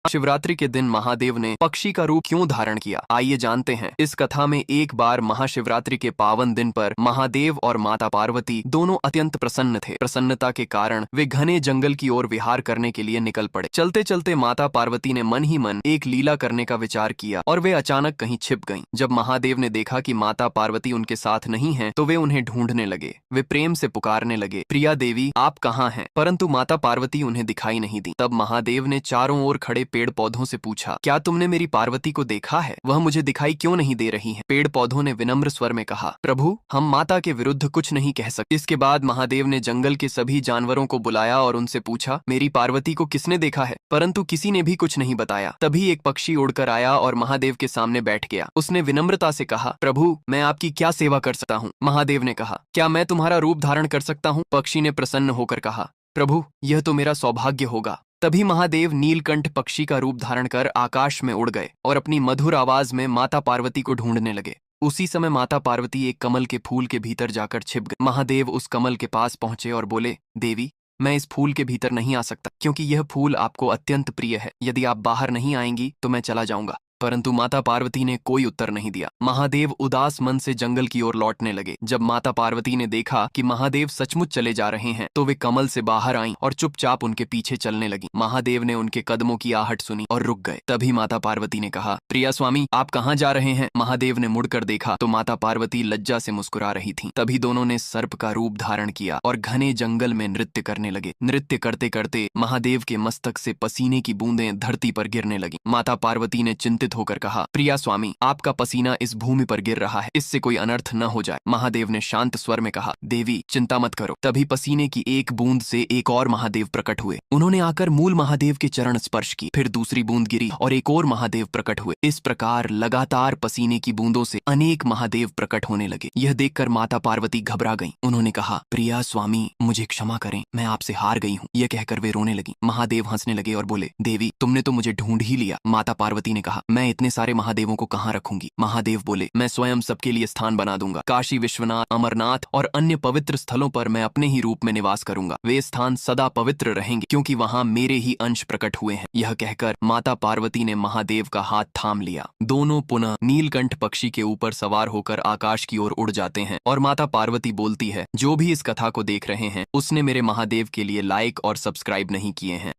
शिवरात्रि के दिन महादेव ने पक्षी का रूप क्यों धारण किया, आइए जानते हैं। इस कथा में एक बार महाशिवरात्रि के पावन दिन पर महादेव और माता पार्वती दोनों अत्यंत प्रसन्न थे। प्रसन्नता के कारण वे घने जंगल की ओर विहार करने के लिए निकल पड़े। चलते चलते माता पार्वती ने मन ही मन एक लीला करने का विचार किया और वे अचानक कहीं छिप गईं। जब महादेव ने देखा कि माता पार्वती उनके साथ नहीं है तो वे उन्हें ढूंढने लगे। वे प्रेम से पुकारने लगे, प्रिया देवी आप कहाँ हैं? परंतु माता पार्वती उन्हें दिखाई नहीं दी। तब महादेव ने चारों ओर खड़े पेड़ पौधों से पूछा, क्या तुमने मेरी पार्वती को देखा है? वह मुझे दिखाई क्यों नहीं दे रही है? पेड़ पौधों ने विनम्र स्वर में कहा, प्रभु हम माता के विरुद्ध कुछ नहीं कह सकते। इसके बाद महादेव ने जंगल के सभी जानवरों को बुलाया और उनसे पूछा, मेरी पार्वती को किसने देखा है? परंतु किसी ने भी कुछ नहीं बताया। तभी एक पक्षी उड़कर आया और महादेव के सामने बैठ गया। उसने विनम्रता से कहा, प्रभु मैं आपकी क्या सेवा कर सकता हूँ? महादेव ने कहा, क्या मैं तुम्हारा रूप धारण कर सकता हूँ? पक्षी ने प्रसन्न होकर कहा, प्रभु यह तो मेरा सौभाग्य होगा। तभी महादेव नीलकंठ पक्षी का रूप धारण कर आकाश में उड़ गए और अपनी मधुर आवाज में माता पार्वती को ढूंढने लगे। उसी समय माता पार्वती एक कमल के फूल के भीतर जाकर छिप गई। महादेव उस कमल के पास पहुंचे और बोले, देवी मैं इस फूल के भीतर नहीं आ सकता क्योंकि यह फूल आपको अत्यंत प्रिय है। यदि आप बाहर नहीं आएंगी तो मैं चला जाऊंगा। परंतु माता पार्वती ने कोई उत्तर नहीं दिया। महादेव उदास मन से जंगल की ओर लौटने लगे। जब माता पार्वती ने देखा कि महादेव सचमुच चले जा रहे हैं तो वे कमल से बाहर आईं और चुपचाप उनके पीछे चलने लगी। महादेव ने उनके कदमों की आहट सुनी और रुक गए। तभी माता पार्वती ने कहा, प्रिया स्वामी आप कहाँ जा रहे हैं? महादेव ने मुड़कर देखा तो माता पार्वती लज्जा से मुस्कुरा रही थी। तभी दोनों ने सर्प का रूप धारण किया और घने जंगल में नृत्य करने लगे। नृत्य करते करते महादेव के मस्तक से पसीने की बूंदें धरती पर गिरने लगी। माता पार्वती ने चिंतित होकर कहा, प्रिया स्वामी आपका पसीना इस भूमि पर गिर रहा है, इससे कोई अनर्थ न हो जाए। महादेव ने शांत स्वर में कहा, देवी चिंता मत करो। तभी पसीने की एक बूंद से एक और महादेव प्रकट हुए। उन्होंने आकर मूल महादेव के चरण स्पर्श की। फिर दूसरी बूंद गिरी और एक और महादेव प्रकट हुए। इस प्रकार लगातार पसीने की बूंदों से अनेक महादेव प्रकट होने लगे। यह देखकर माता पार्वती घबरा गईं। उन्होंने कहा, प्रिया स्वामी मुझे क्षमा करें, मैं आपसे हार गई हूँ। यह कहकर वे रोने लगी। महादेव हंसने लगे और बोले, देवी तुमने तो मुझे ढूंढ ही लिया। माता पार्वती ने कहा, मैं इतने सारे महादेवों को कहाँ रखूंगी? महादेव बोले, मैं स्वयं सबके लिए स्थान बना दूंगा। काशी विश्वनाथ, अमरनाथ और अन्य पवित्र स्थलों पर मैं अपने ही रूप में निवास करूंगा। वे स्थान सदा पवित्र रहेंगे क्योंकि वहां मेरे ही अंश प्रकट हुए हैं। यह कहकर माता पार्वती ने महादेव का हाथ थाम लिया। दोनों पुनः नीलकंठ पक्षी के ऊपर सवार होकर आकाश की ओर उड़ जाते हैं और माता पार्वती बोलती है, जो भी इस कथा को देख रहे हैं उसने मेरे महादेव के लिए लाइक और सब्सक्राइब नहीं किए हैं